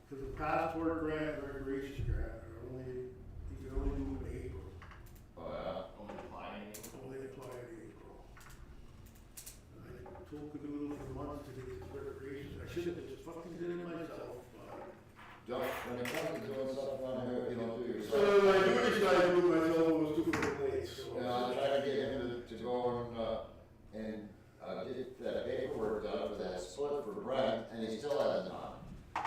Cause the passport grant, recreation grant, you can only do it in April. Oh, yeah. Only apply in April. Only apply in April. And I told Canoodle for months to get his recreation, I should have just fucking did it myself, but. Don't, when it comes to doing stuff around here, you don't do yourself. So I do decide to do it myself, it was too late, so. Yeah, I tried to get him to go and get that paperwork done for that split for Brent, and he still hasn't done.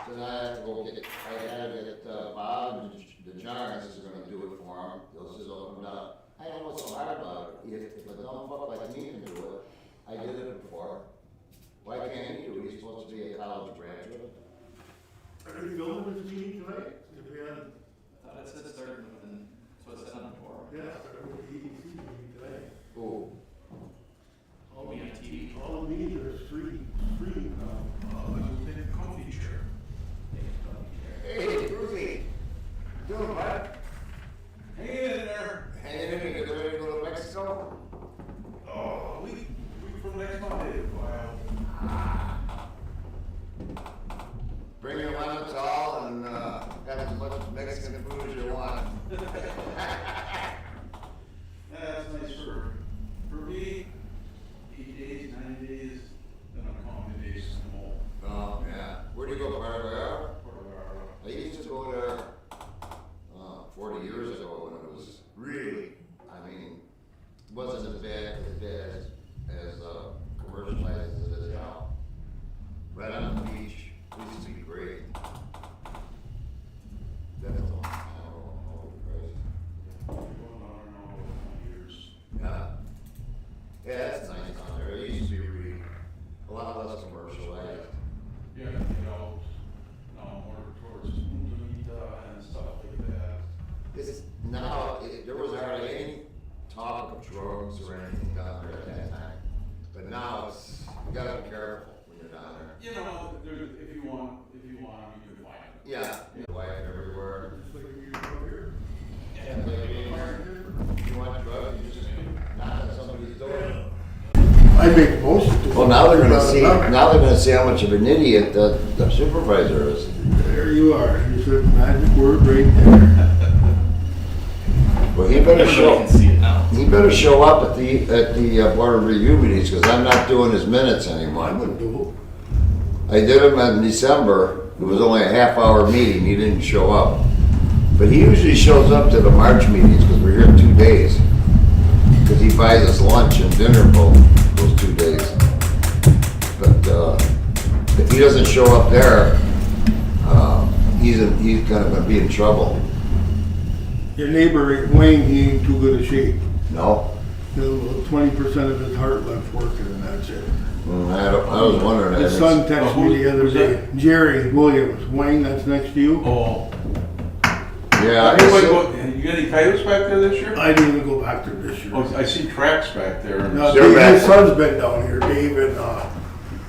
So now I have to go get, I had to get Bob and the Giants is gonna do it for him, they'll just open it up. I don't know what's so hard about it, if a dumb fuck like me can do it, I did it before. Why can't he do it? He's supposed to be a college graduate. Are you going with the meeting tonight? If we had, I thought it said starting within, so it's set on before. yeah, started with the EDC meeting today. Who? All we on TV. All the meetings are streaming now. Take a comfy chair. Hey, Brucey. Doing what? Hang in there. Hanging in, you ready to go to Mexico? Oh, we from next Monday. Wow. Bring your lemon tall and have as much Mexican food as you want. That's nice for me. 8 days, 9 days, then I'm calling the days some more. Oh, yeah. Where do you go, Paraguay? I used to go there 40 years ago when it was really, I mean, it wasn't as bad as commercialized as it is now. Right on the beach, it used to be great. That's all. Oh, Christ. Going on now 20 years. Yeah. Yeah, that's nice down there. It used to be really a lot less commercialized. Yeah, you know, now more towards Punta and stuff like that. It's now, there was hardly any talk of drugs or anything down there at that time. But now it's, you gotta be careful when you're down there. You know, there's, if you want, you can find it. Yeah. Wife everywhere. Just like you go here. You want drugs, you just knock on somebody's door. I make most of it. Well, now they're gonna see how much of an idiot the supervisor is. There you are, you said the magic word right there. Well, he better Everybody can see it now. He better show up at the board of review meetings, because I'm not doing his minutes I anymore. wouldn't do I did them in December. It was only a half-hour meeting. He didn't show up. But he usually shows up to the March meetings, because we're here 2 days. Because he buys us lunch and dinner both those 2 days. But if he doesn't show up there, he's gonna be in trouble. it. Your neighbor, Wayne, he ain't too good a shape. No? 20% of his heart left working and that's it. I was wondering. His son texted me the other Who's day, that? Jerry Williams, Wayne, that's next to you. Oh. Yeah. You got any coyotes back there this year? I didn't even go back there this year. Oh, I see tracks back there. No, They're back. his son's been down here, Dave and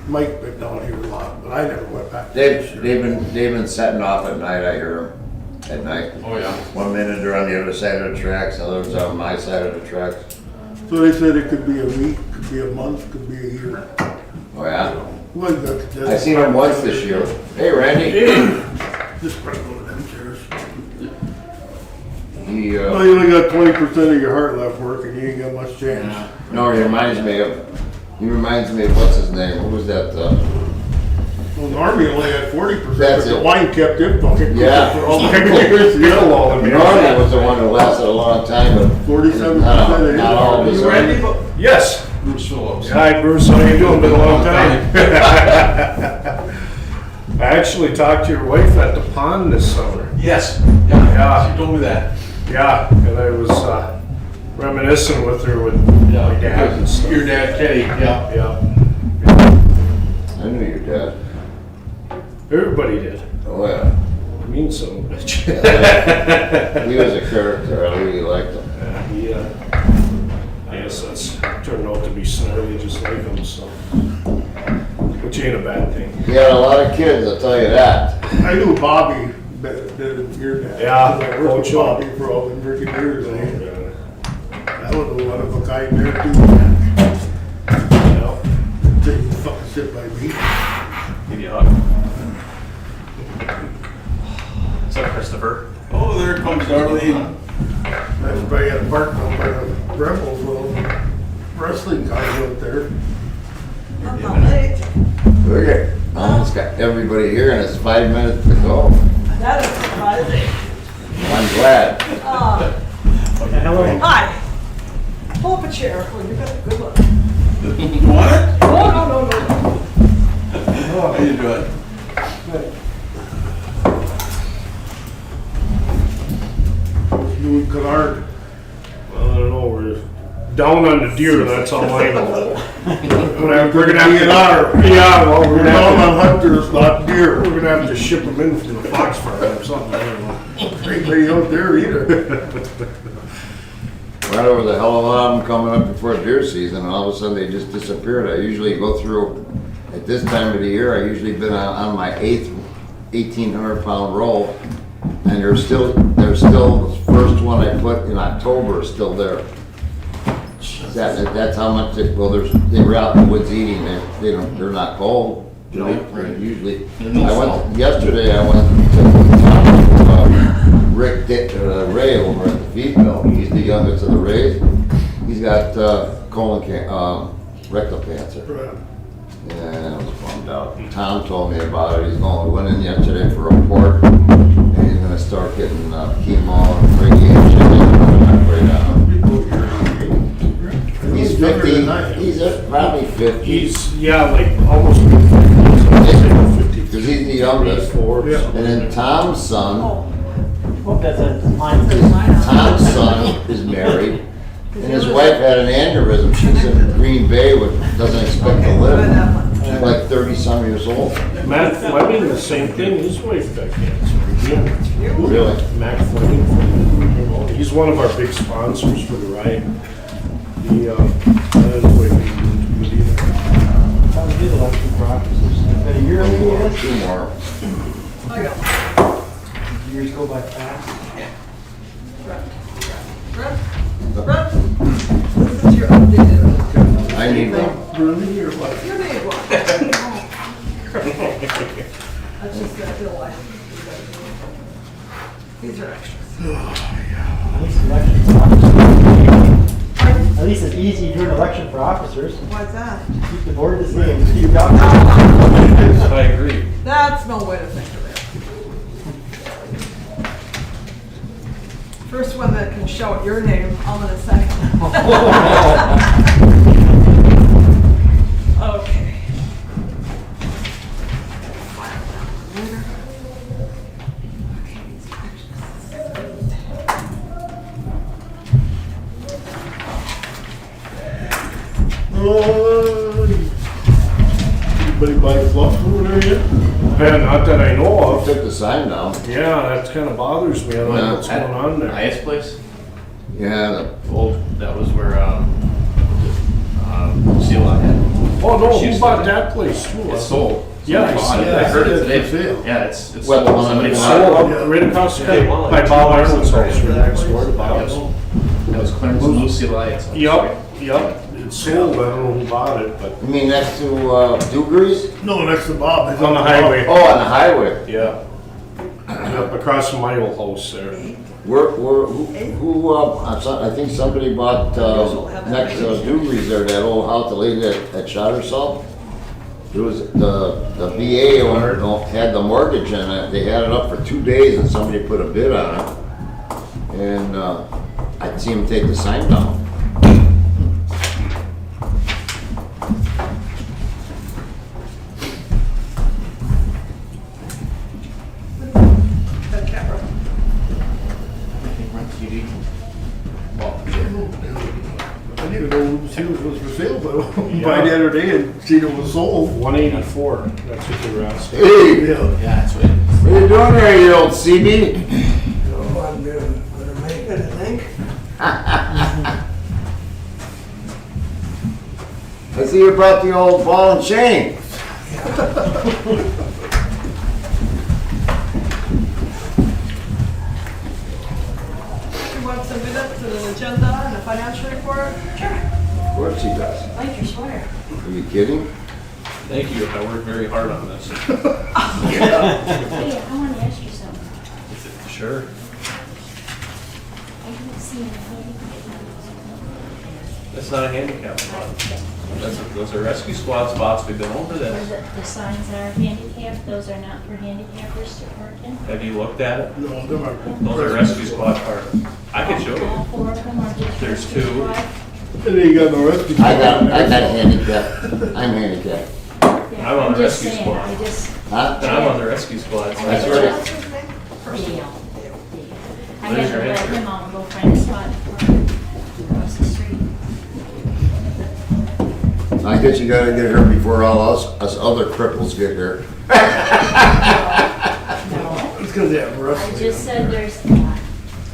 Mike been down here a lot, but I never went back there this year. They've been setting off at night. I hear them at night. Oh, yeah. 1 minute they're on the other side of the tracks, the other's on my side of the tracks. So they said it could be a week, could be a month, could be a year. Oh yeah. Well, that's- I seen him once this year. Hey Randy. Just bring one of them chairs. He Well, you only got 20% of your heart left working, you ain't got much chance. no, he reminds me of what's his name? Who was that? Well, Norby only had 40%, That's but the it. wine kept him fucking Yeah. for all the years. Norman was the one who lasted a long time, but 47% of his not all of his. You ready? Yes. Bruce Phillips. Hi, Bruce. How you doing? Been a long time. I actually talked to your wife at the pond this summer. Yes. Yeah. She told me that. Yeah, and I was reminiscing with her with my dad and stuff. Your dad, Kenny. Yeah. Yeah. I knew your dad. Everybody did. Oh yeah. It means so much. He was a character. I really liked him. I guess that's turned out to be snarly just like him, so. Which ain't a bad thing. He had a lot of kids, I'll tell you that. I knew Bobby better than your dad. Yeah, 'Cause I worked with Coach Bobby Bob. for all the freaking years. Yeah. That was a one of a kind there too, man. Didn't fucking sit by me. Give you a hug. What's up, Christopher? Oh, there comes Darlene. Everybody had parked up by the Rebels, little wrestling cars out there. I'm not late. Okay, almost got everybody here and it's 5 minutes to go. That is surprising. I'm glad. Hello. Hi. Pull up a chair. Oh, you got a good look. What? Oh, no. How you doing? You and Kennard. I don't know, we're down on the deer, that's all I know. We're gonna have to, yeah, well, we're We're gonna down on have hunters, not to, deer. we're gonna have to ship them in from the fox farm or something, I don't know. Anybody out there either. Right over the hell of a lot of them coming up before deer season, and all of a sudden they just disappeared. I usually go through, at this time of the year, I usually been on my 8th 1,800-pound roll, and there's still the first one I put in October is still there. That's how much, they were out in the woods eating, they're not cold. Usually, yesterday I went to Rick Ray over at the feed mill. He's the youngest of the Rays. He's got rectal cancer. And I was bummed out. Tom told me about it. Went in yesterday for a report, and he's gonna start getting chemo and radiation and right now. He's 50. He's probably 50. He's, yeah, like almost 50. Because he's the youngest. Yeah. And then Tom's son. Oh, That's a mine. Tom's son is married, and his wife had an aneurysm. She's in Green Bay, doesn't expect to live. She's like 30-some years old. Matt Fleming, the same thing, his wife got cancer. Really? Matt Fleming, he's one of our big sponsors for the ride. He, his wife isn't good either. How we did election for officers. It's been a year ago, I guess. 2 more. Years go by fast. Brett, this is your updated. I need one. Really, or what? You need one. That's just gonna feel like. These are extras. At least election for officers. At least it's easy during election for officers. Why's that? Keep the board the same. Keep doctors. I agree. That's no way to think of it. First one that can shout your name, I'm gonna second. Okay. Anybody buy fluff over there yet? Man, not that I know of. Took the sign down. Yeah, that kind of bothers me, I don't know what's going on there. Ice place? Yeah, Old, that was where, Seal had. Oh, no, She who used bought to- that place too? It's sold. Yeah, Somebody I bought see it. that. I heard it It's today. for sale. Yeah, it's What, sold. the one Somebody It's bought it. sold up right across the street by Bob Ireland's house, right next door to Bob's. That was Clarence and Lucy Lights. Yep, it's sold, I don't know who bought it, but. you mean next to Dewgrees? No, next to Bob. It's On the Bob. highway. Oh, on the highway. Yeah. Yep, across from my old house there. I think somebody bought, next to Dewgrees there, that old house, the lady that shot herself. It was, the VA owner had the mortgage in it, they had it up for 2 days and somebody put a bid on it. And, I'd see him take the sign down. That camera. I didn't know see what was for sale, but I buy the other day and seen it was sold. 184, that's what they were asking. Hey, Yeah. Yeah, that's right. what you doing there, you old CB? Oh, I'm gonna make it, I think. I see you brought the old ball and chain. You want some minutes and an agenda and a financial report? Of course he does. Like your sweater. Are you kidding? Thank you, I worked very hard on this. Hey, I want to ask you something. Sure. I don't see any. That's not a handicap spot. Those are rescue squad spots. We've been over Where this. the signs are handicapped, those are not for handicappers to park in? Have you looked at it? No, them are. Those are rescue squad park. I can show All you. four of them are just. There's rescue two. squad? And then you got no rescue. I got handicapped, I'm handicated. Yeah, I'm on the just rescue saying, squad. I just. Huh? And I'm on the rescue squad. So That's I- right. Dale. I Raise had your to let hand. him out and go find a spot for across the street. I guess you gotta get here before all us other cripples get here. No, It's because they have I wrestling. just said there's,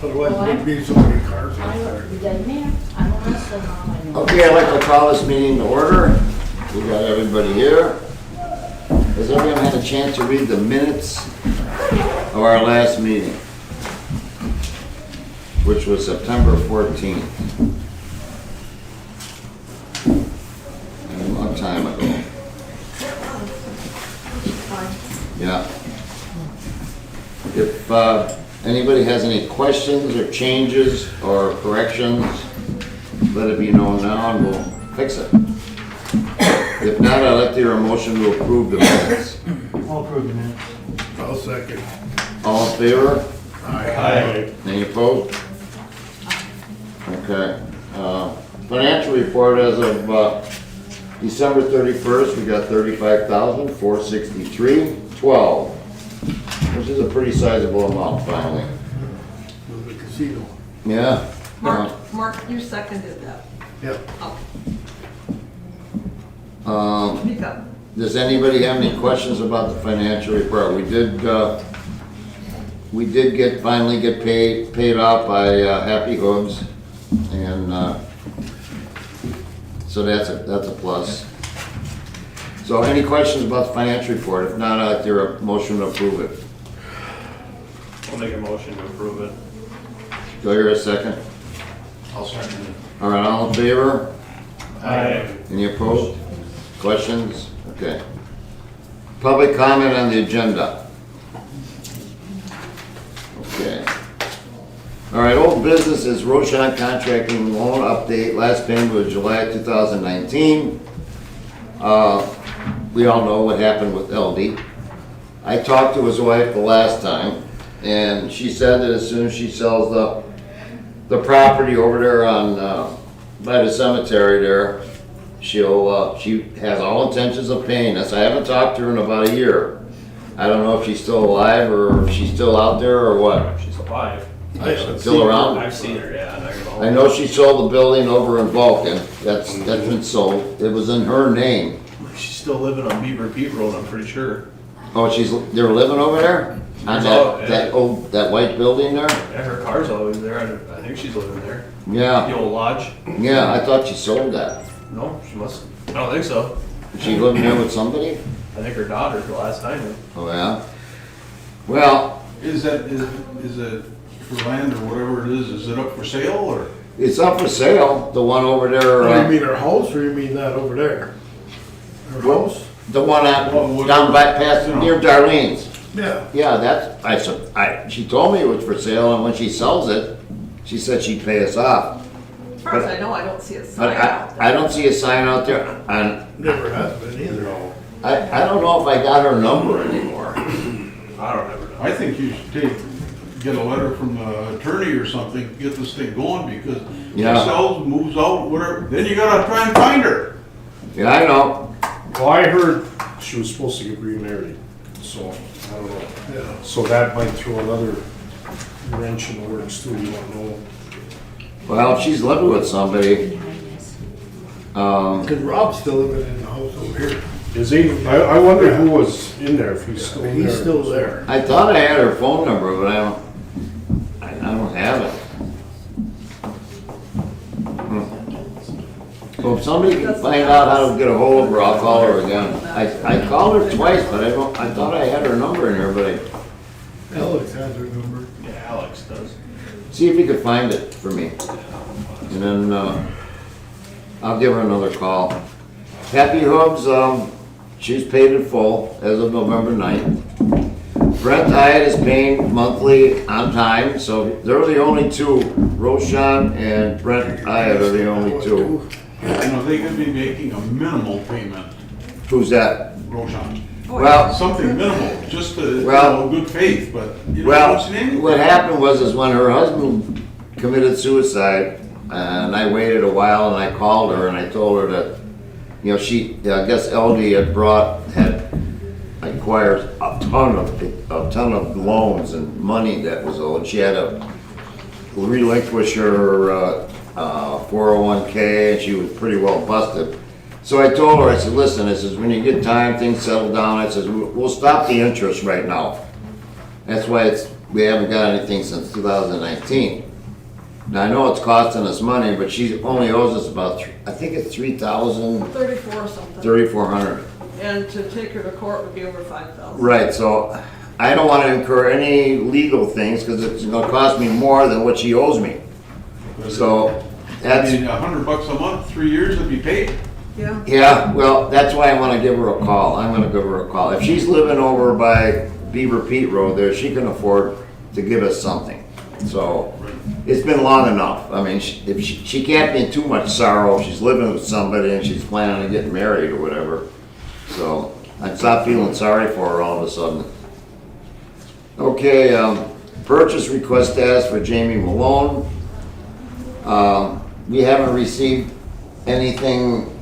Otherwise, there'd be so many cars I out there. don't, it doesn't matter, I'm a wrestling mom, I know. Okay, I'd like to call this meeting to order. We got everybody here. Has everyone had a chance to read the minutes of our last meeting? Which was September 14th. A long time ago. Yeah. If anybody has any questions or changes or corrections, let it be known now and we'll fix it. If not, I'd like to hear a motion to approve the minutes. I'll approve the minutes. I'll second. All in favor? Aye. Any opposed? Okay. Financial report as of December 31st, we got $35,463.12, which is a pretty sizable amount finally. With the casino. Yeah. Mark, you seconded that. Yep. Speak up. Does anybody have any questions about the financial report? We did finally get paid off by Happy Hooves, and so that's a plus. So any questions about the financial report? If not, I'd like to hear a motion to approve it. I'll make a motion to approve it. Do I hear a second? I'll second it. All right, all in favor? Aye. Any opposed? Questions? Okay. Public comment on the agenda. Okay. All right, old business is Roshan Contracting Loan Update. Last payment was July 2019. We all know what happened with LD. I talked to his wife the last time, and she said that as soon as she sells the property over there on, by the cemetery there, she has all intentions of paying us. I haven't talked to her in about a year. I don't know if she's still alive or if she's still out there or what. She's alive. Still around? I've seen her, yeah. I know she sold the building over in Vulcan. That's been sold. It was in her name. She's still living on Beaver Pete Road, I'm pretty sure. Oh, they're living over there? On that white building there? Yeah, her car's always there. I think she's living there. Yeah, The old lodge. yeah, I thought she sold that. No, she must. I don't think so. Is she living there with somebody? I think her daughter, the last time. Oh, yeah? Well, Is it for land or whatever it is it up for sale or? it's up for sale, the one over there. Oh, you mean her house or you mean that over there? Her house? The one down by past near Darlene's. Yeah. Yeah, she told me it was for sale, and when she sells it, she said she'd pay us off. As far as I know, I don't see a But sign out there. I don't see a sign out there, and Never has been either. I don't know if I got her number anymore. I don't ever know. I think you should get a letter from the attorney or something, get this thing going, because she Yeah. sells, moves out, whatever, then you gotta try and find her. Yeah, I know. Well, I heard she was supposed to get remarried, so, I don't know. Yeah. So that might throw another wrench in the works too, you don't know. Well, if she's living with somebody, Cause Rob's still living in the house over here. Is he? I wonder who was in there, if he's still there. He's still there. I thought I had her phone number, but I don't have it. So if somebody can find out how to get a hold of her, I'll call her again. I called her twice, but I thought I had her number in here, but Alex has her number. Yeah, Alex does. see if you could find it for me. And then, I'll give her another call. Happy Hooves, she's paid in full as of November 9th. Brent Hyatt is paying monthly on time, so they're the only two. Roshan and Brent Hyatt are the only two. You know, they could be making a minimal payment, Who's that? Roshan. Well, Something minimal, just to, you Well- know, good faith, but you know well, what's name? what happened was when her husband committed suicide, and I waited a while and I called her and I told her that, you know, I guess LD had acquired a ton of loans and money that was owed. She had to relinquish her 401k, and she was pretty well busted. So I told her, I said, listen, I says, when you get time, things settle down, I says, we'll stop the interest right now. That's why we haven't got anything since 2019. Now, I know it's costing us money, but she only owes us about, I think it's 34 or something. 3,400. And to take her to court would be over 5,000. Right, so I don't wanna incur any legal things, cause it's gonna cost me more than what she owes me. So, I that's, mean, $100 a month, 3 years, it'd be paid. Yeah. yeah, well, that's why I wanna give her a call, I'm gonna give her a call. If she's living over by Beaver Pete Road there, she can afford to give us something. So, it's been long enough. I mean, if she can't be in too much sorrow if she's living with somebody and she's planning on getting married or whatever. So, I stopped feeling sorry for her all of a sudden. Okay, purchase request status for Jamie Malone. We haven't received anything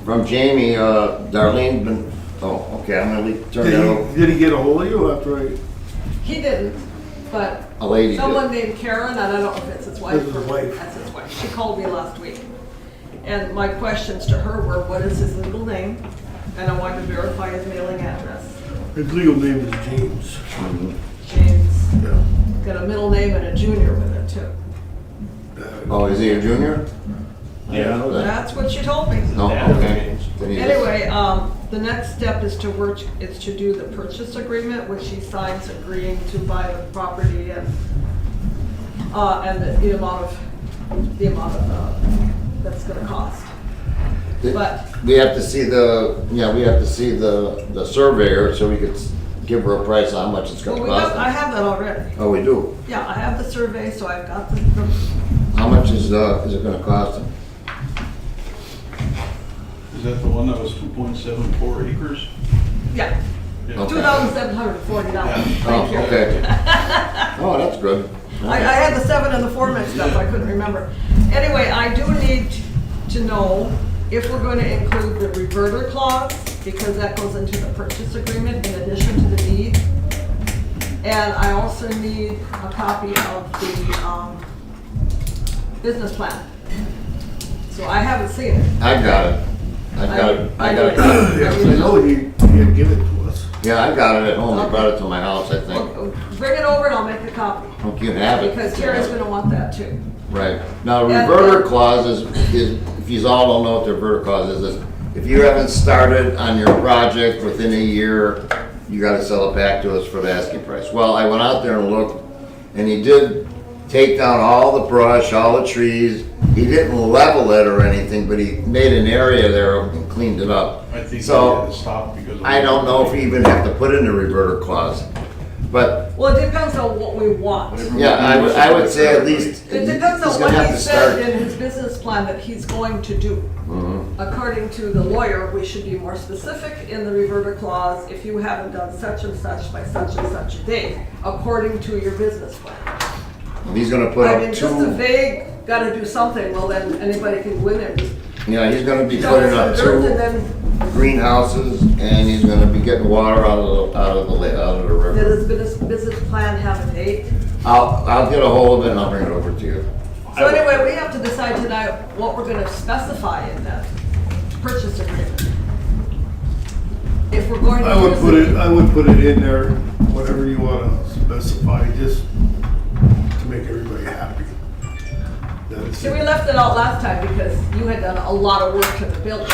from Jamie, Darlene, been, oh, okay, I'm gonna turn that over. Did he get a hold of you after I? He didn't, but A lady did. someone named Karen, and I don't know if it's his wife. This is his or- wife. That's his wife. She called me last week. And my questions to her were, what is his legal name? And I wanted to verify his mailing address. His legal name is James. James, Yeah. got a middle name and a junior with it too. Oh, is he a junior? I didn't know that. That's what she told me. No, okay. Then he is. Anyway, the next step is to do the purchase agreement, which he signs agreeing to buy the property and the amount of, that's gonna cost. But, We have to see the surveyor so we could give her a price on how much it's well, gonna cost. I have that already. Oh, we do? Yeah, I have the survey, so I've got the How much is it gonna cost him? Is that the one that was 2.74 acres? yeah, Yeah. Okay. $2,740. Yeah. Thank you. Oh, okay. Oh, that's good. I had the 7 and the 4 mixed up, I couldn't remember. Anyway, I do need to know if we're going to include the reverter clause, because that goes into the purchase agreement in addition to the deed. And I also need a copy of the business plan. So I haven't seen it. I got it. I got it. Yes, I know he did give it to us. Yeah, I got it at home. I brought it to my house, I think. Bring it over and I'll make a copy, You can have it. because Terry's gonna want that too. Right. Now, And- reverter clause is, if you all don't know what the reverter clause is if you haven't started on your project within a year, you gotta sell it back to us for the asking price. Well, I went out there and looked, and he did take down all the brush, all the trees. He didn't level it or anything, but he made an area there and cleaned it up. I think he So, had to stop because of. I don't know if we even have to put in a reverter clause, but, Well, it depends on what we want. yeah, I would say at least, It he's depends on gonna what have he to said start. in his business plan that he's going to do. Mhm. According to the lawyer, we should be more specific in the reverter clause if you haven't done such and such by such and such a date, according to your business plan. He's gonna put I up mean, just a two, vague, gotta do something, well then anybody can go in there and just yeah, he's gonna be dump putting some up dirt and two then, greenhouses, and he's gonna be getting water out of the river. did his business plan have a date? I'll get a hold of it and I'll bring it over to you. So anyway, we have to decide tonight what we're gonna specify in that purchase agreement. If we're going to I would use put it, I would put it in there, whatever you wanna specify, just to make everybody happy. That's See, it. we left it out last time because you had done a lot of work to the building.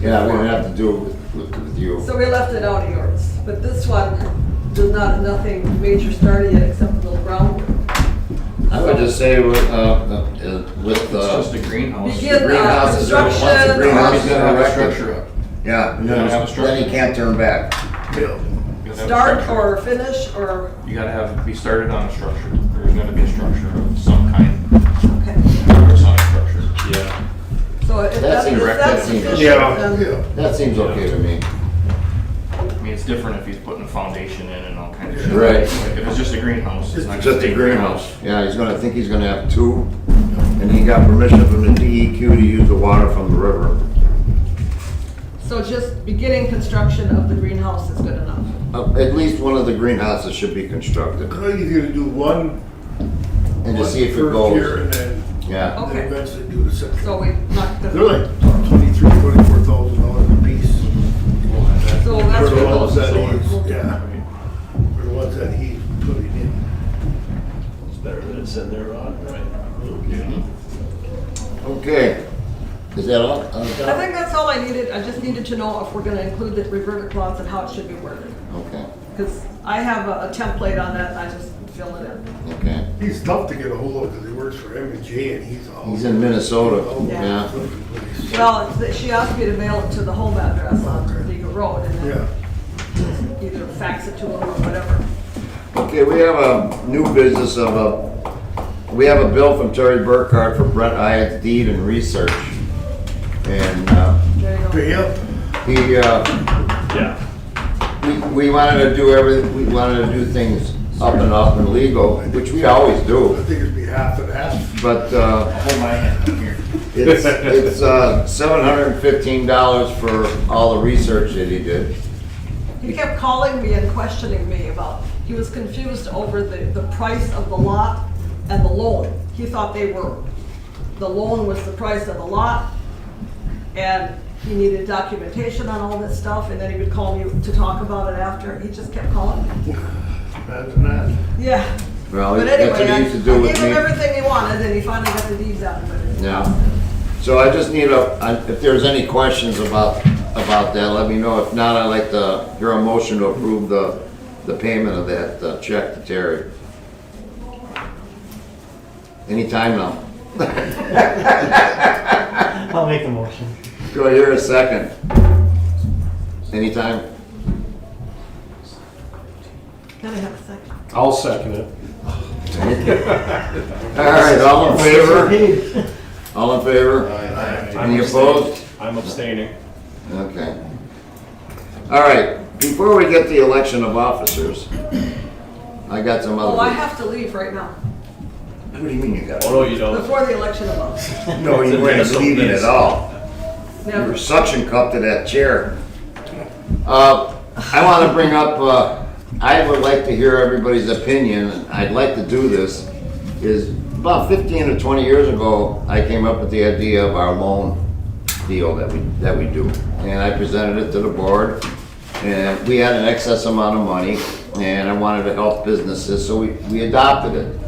Yeah, we're gonna have to do it with you. So we left it out of yours, but this one does not, nothing major started yet except a little groundwork. I would just say with, It's just a greenhouse. Begin, greenhouses are- once the construction. greenhouse He's is gonna have a erected. structure up. Yeah, You're gonna have a then he can't turn back. Yeah. You'll have start structure. or finish or, You gotta be started on a structure. There's gonna be a structure of some kind, okay. or some structure. Yeah. So if That's that's, if incorrect. that's That's sufficient, incorrect. then, Yeah. That seems okay to me. I mean, it's different if he's putting a foundation in and all kinds of shit. Right. Like, if it's just a greenhouse, it's not Just a big greenhouse. Yeah, he's gonna think he's gonna have two, and he got permission from the DEQ to use the water from the river. so just beginning construction of the greenhouse is good enough. At least one of the greenhouses should be constructed, I think he's gonna do one. and to see if it first year goes. and then Yeah, Okay. eventually do the second. So we not They're gonna, like $23,000-$24,000 a piece. so For that's the what ones those, that he's, yeah, for the ones that he's putting in. It's better than it's in there, Ron, right? okay. Is that all? I think that's all I needed. I just needed to know if we're gonna include the reverter clause and how it should be worded. Okay, Cause I have a template on that, and I just fill it in. okay. He's tough to get a hold of because he works for M&J and he's all. He's in Minnesota, all Yeah. yeah. over the place. Well, she asked me to mail it to the home address on Legal Road and Yeah. then either fax it to them or whatever. Okay, we have a new business we have a bill from Terry Burkhardt for Brent Hyatt's deed and research. And, There you go. Pay up. he, Yeah. we wanted to do we wanted to do things up and up and legal, which we always I do, think it'd be half and half. but, Hold my hand up here. it's $715 for all the research that he did. He kept calling me and questioning me about, he was confused over the price of the lot and the loan. He thought the loan was the price of the lot, and he needed documentation on all this stuff, and then he would call me to talk about it after. He just kept calling me. Imagine that. Yeah. Well, But that's anyway, what he I used to do with gave him me. everything he wanted, and he finally got the deeds out of it. Yeah. So I just need if there's any questions about that, let me know. If not, I'd like to hear a motion to approve the payment of that check to Terry. Anytime now. I'll make the motion. Do I hear a second? Anytime? Gotta have a second. I'll second it. All right, all in favor? Paid. All in favor? Any opposed? I'm abstaining. Okay. All right, before we get the election of officers, I got some other. Oh, I have to leave right now, What do you mean you got? Oh, no, you don't. before the election of us. No, you weren't leaving at all. You were Never. suction cupped to that chair. I want to bring up, I would like to hear everybody's opinion, and I'd like to do this, is about 15 or 20 years ago, I came up with the idea of our loan deal that we do. And I presented it to the board, and we had an excess amount of money, and I wanted to help businesses, so we adopted it.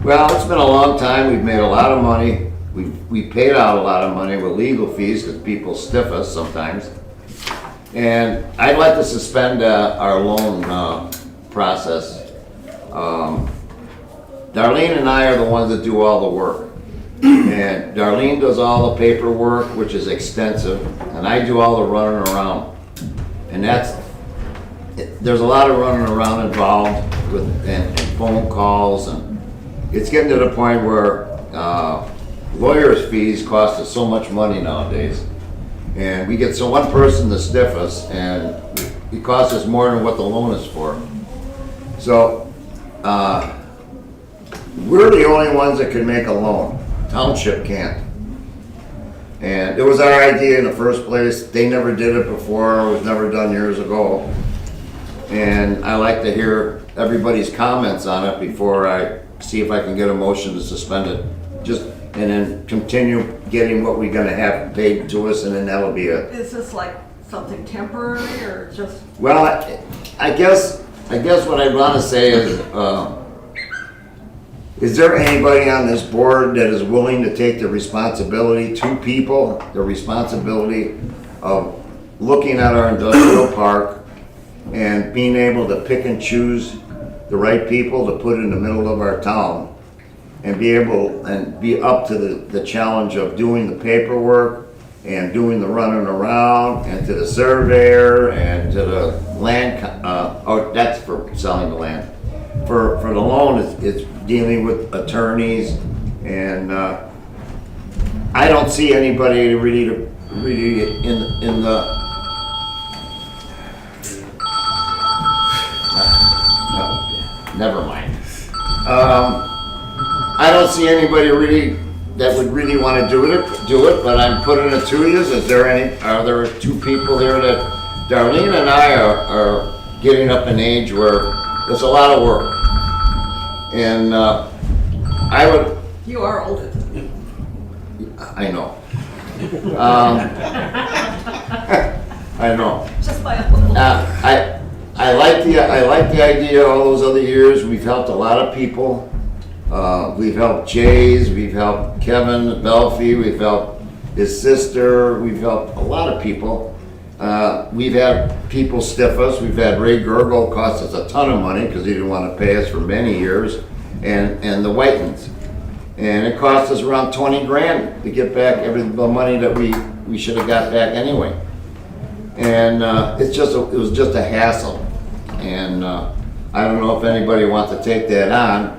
Well, it's been a long time, we've made a lot of money, we paid out a lot of money with legal fees, because people stiff us sometimes. And I'd like to suspend our loan process. Darlene and I are the ones that do all the work. And Darlene does all the paperwork, which is extensive, and I do all the running around. And there's a lot of running around involved and phone calls, and it's getting to the point where lawyers' fees cost us so much money nowadays. And we get one person to stiff us, and it costs us more than what the loan is for. So, we're the only ones that can make a loan. Township can't. And it was our idea in the first place. They never did it before. It was never done years ago. And I like to hear everybody's comments on it before I see if I can get a motion to suspend it. And then continue getting what we're gonna have paid to us, and then that'll be it. Is this like something temporary or just, Well, I guess what I wanna say is there anybody on this board that is willing to take the responsibility, two people, the responsibility of looking at our industrial park and being able to pick and choose the right people to put in the middle of our town, and be able and be up to the challenge of doing the paperwork and doing the running around, and to the surveyor, and to the land, oh, that's for selling the land. For the loan, it's dealing with attorneys, and, I don't see anybody really in the, never mind. I don't see anybody really that would really want to do it, but I'm putting it to you. Are there two people here that, Darlene and I are getting up in age where it's a lot of work. And, I would, You are older than me. I know. I know. Just by a little. I like the idea all those other years. We've helped a lot of people. We've helped Jay's, we've helped Kevin Belfie, we've helped his sister, we've helped a lot of people. We've had people stiff us. We've had Ray Gergel cost us a ton of money because he didn't want to pay us for many years, and the Whitens. And it cost us around 20 grand to get back the money that we should have got back anyway. And it was just a hassle. And I don't know if anybody wants to take that on.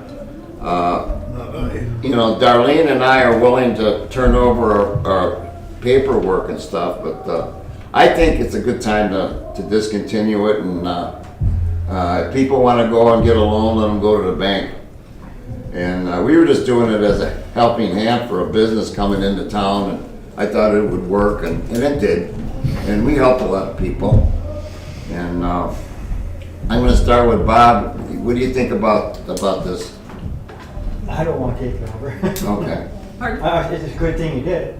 You know, Darlene and I are willing to turn over our paperwork and stuff, but I think it's a good time to discontinue it. And if people want to go and get a loan, let them go to the bank. And we were just doing it as a helping hand for a business coming into town, and I thought it would work, and it did. And we helped a lot of people. And I'm going to start with Bob. What do you think about this? I don't want to take it over. Okay. Pardon? It's a good thing you did.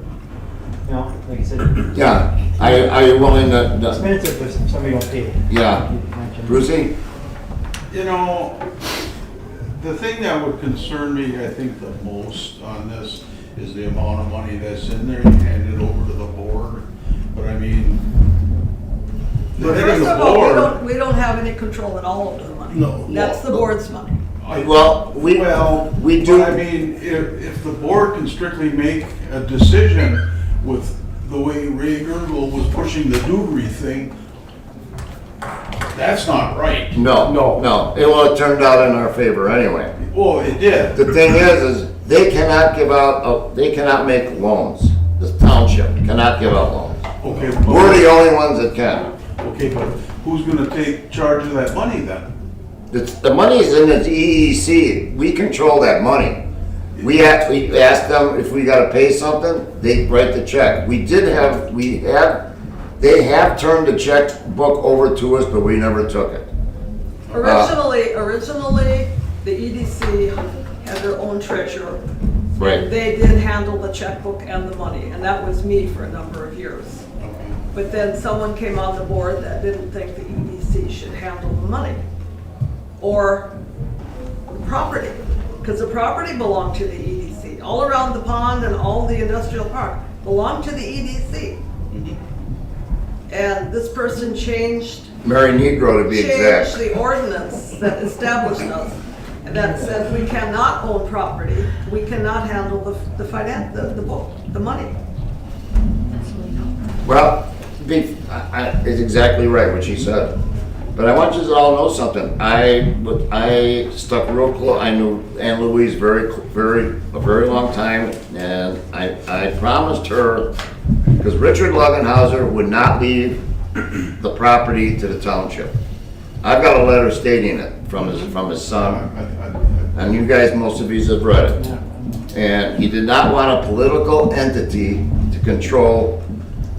You know, like I said. Yeah. Are you willing to? It's expensive if somebody don't pay. Yeah. Brucey? You know, the thing that would concern me, I think, the most on this is the amount of money that's in there. You hand it over to the board, but I mean, the head of First the of all, board. we don't have any control at all over the money. No. That's the board's money. Well, we do. But I mean, if the board can strictly make a decision with the way Ray Gergel was pushing the Dewberry thing, that's not right. No. It turned out in our favor anyway. Well, it did. The thing is they cannot give out, they cannot make loans. The township cannot give out loans. Okay. We're the only ones that can. Okay, but who's gonna take charge of that money then? The money's in the EDC. We control that money. We ask them if we gotta pay something, they write the check. They have turned the checkbook over to us, but we never took it. Originally, the EDC had their own treasurer. Right. They did handle the checkbook and the money, and that was me for a number of years. But then someone came on the board that didn't think the EDC should handle the money or the property, because the property belonged to the EDC. All around the pond and all the industrial park belonged to the EDC. And this person changed Mary Negro, to be exact. the ordinance that established us, and that says we cannot own property, we cannot handle the finance, the book, the money. Well, it's exactly right what she said. But I want you to all know something. I stuck real close. I knew Ann Louise a very long time, and I promised her, because Richard Lugenhauser would not leave the property to the township. I've got a letter stating it from his son, and you guys, most of you have read it. And he did not want a political entity to control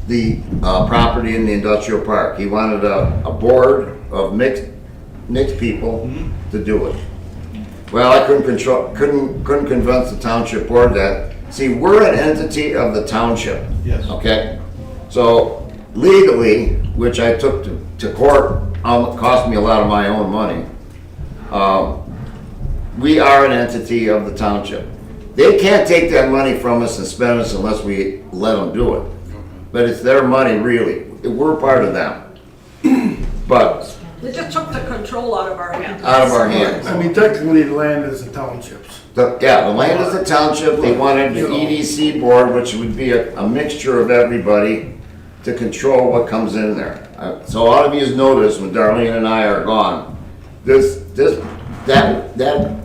the property in the industrial park. He wanted a board of mixed people to do it. Well, I couldn't convince the township board that. See, we're an entity of the township. Yes. Okay? So legally, which I took to court, cost me a lot of my own money. We are an entity of the township. They can't take that money from us and spend us unless we let them do it. But it's their money, really. We're part of them. But They just took the control out of our hands. out of our hands. I mean, technically, the land is the township's. Yeah, the land is the township, they wanted the EDC board, which would be a mixture of everybody to control what comes in there. So all of you notice when Darlene and I are gone, that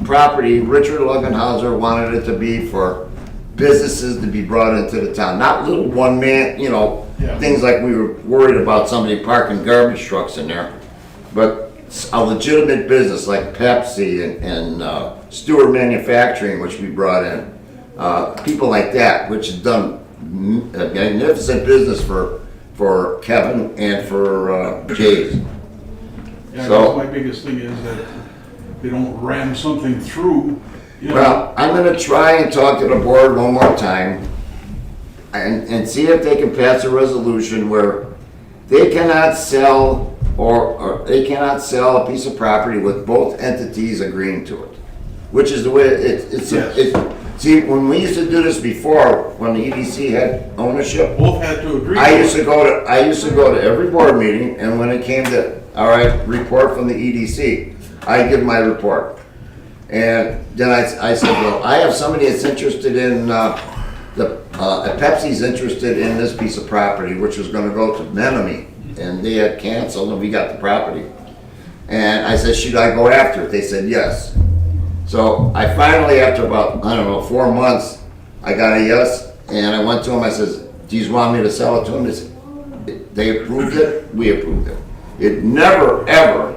property, Richard Lugenhauser wanted it to be for businesses to be brought into the town, not little one man, you know, Yeah. things like we were worried about somebody parking garbage trucks in there, but a legitimate business like Pepsi and Stewart Manufacturing, which we brought in, people like that, which has done a magnificent business for Kevin and for Jay's. Yeah, I So- guess my biggest thing is that they don't ram something through, you know. Well, I'm gonna try and talk to the board one more time and see if they can pass a resolution where they cannot sell or they cannot sell a piece of property with both entities agreeing to it, which is the way it's, Yes. see, when we used to do this before, when the EDC had ownership, Both had to agree. I used to go to every board meeting, and when it came to, all right, report from the EDC, I'd give my report. And then I said, well, I have somebody that's interested in, Pepsi's interested in this piece of property, which was gonna go to Menominee, and they had canceled, and we got the property. And I said, should I go after it? They said, yes. So I finally, after about, I don't know, 4 months, I got a yes, and I went to them, I says, do you want me to sell it to them? They said, they approved it, we approved it. It never, ever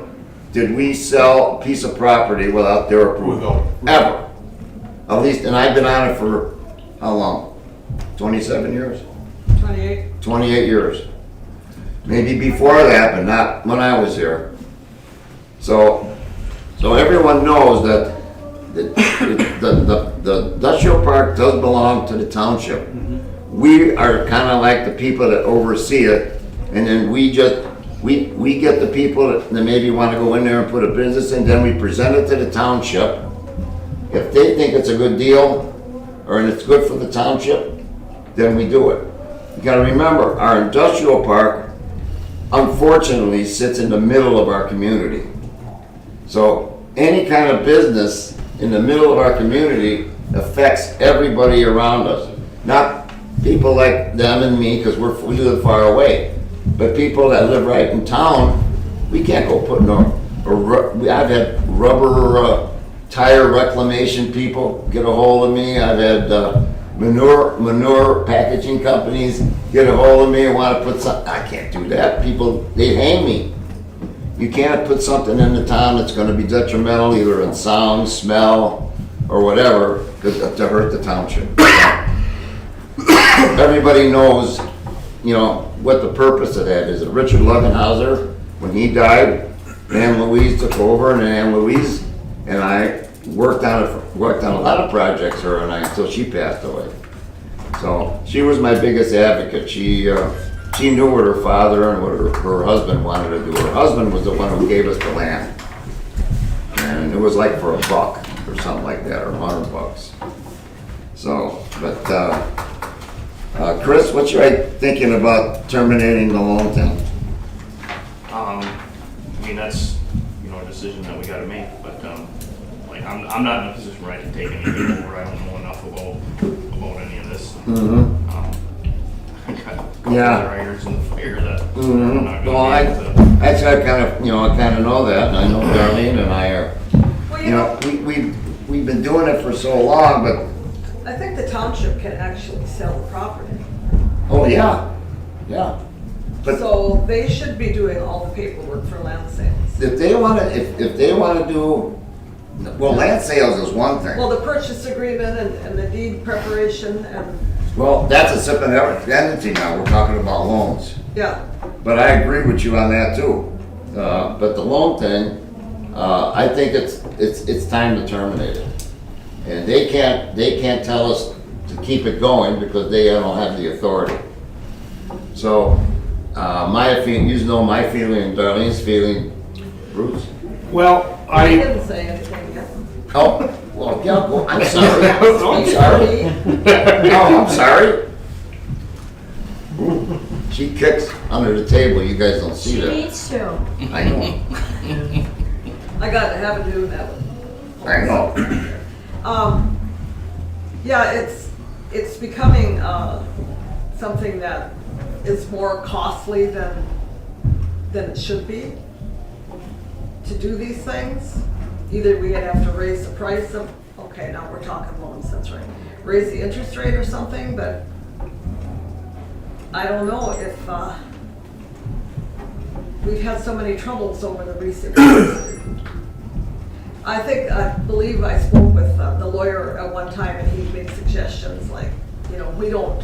did we sell a piece of property without their approval, ever. At least, and I've been on it for, how long? 27 years? 28. 28 years. Maybe before that, but not when I was here. So everyone knows that the industrial park does belong to the township. We are kind of like the people that oversee it, and then we get the people that maybe want to go in there and put a business in, then we present it to the township. If they think it's a good deal, or it's good for the township, then we do it. You gotta remember, our industrial park, unfortunately, sits in the middle of our community. So any kind of business in the middle of our community affects everybody around us. Not people like them and me, because we live far away, but people that live right in town, we can't go put I've had rubber tire reclamation people get a hold of me. I've had manure packaging companies get a hold of me and want to put something. I can't do that. People, they hang me. You can't put something in the town that's going to be detrimental, either in sound, smell, or whatever, to hurt the township. Everybody knows, you know, what the purpose of that is. Richard Lugenhauser, when he died, Ann Louise took over, and Ann Louise and I worked on a lot of projects, her and I, until she passed away. So she was my biggest advocate. She knew what her father and what her husband wanted to do. Her husband was the one who gave us the land, and it was like for $1 or something like that, or $100. So, but Chris, what's your thinking about terminating the loan thing? I mean, that's, you know, a decision that we gotta make, but, like, I'm not in a position where I can take anything over. I don't know enough about any of this. Mm-hmm. I got a couple Yeah. other irons in the fire that I'm not Well, gonna be able to. I kind of know that, and I know Darlene and I are, Well, you know, we've been doing it for so long, but, I think the township can actually sell the property. oh, yeah, yeah. But So they should be doing all the paperwork for land sales. if they wanna do, well, land sales is one thing. Well, the purchase agreement and the deed preparation and, Well, that's a separate entity now, we're talking about loans. yeah. But I agree with you on that too. But the loan thing, I think it's time to terminate it. And they can't tell us to keep it going because they don't have the authority. So, my feeling, you know my feeling and Darlene's feeling, Bruce? Well, I I, didn't say anything yet. Oh, well, yeah, well, I'm sorry. I'm sorry. Speak for me. Oh, I'm sorry. She kicks under the table, you guys don't see She that. needs to. I know, I got to have it do that one. I know. Yeah, it's becoming, something that is more costly than it should be to do these things. Either we'd have to raise the price of, okay, now we're talking loans, that's right. Raise the interest rate or something, but I don't know if, we've had so many troubles over the recent years. I believe I spoke with the lawyer at one time and he made suggestions like, you know, we don't,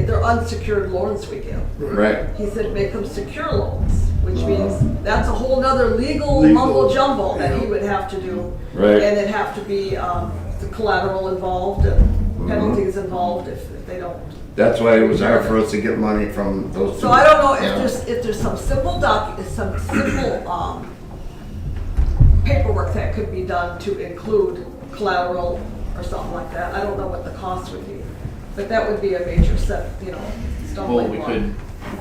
they're unsecured loans we give. Right. He said, make them secure loans, which means that's a whole nother legal Legal, mumbo jumbo that he yeah. would have to do. Right. And it'd have to be, the collateral involved and penalties involved if they don't. That's why it was hard for us to get money from those two. So I don't know Yeah. if there's some simple paperwork that could be done to include collateral or something like that. I don't know what the cost would be, but that would be a major Well, stumbling we block.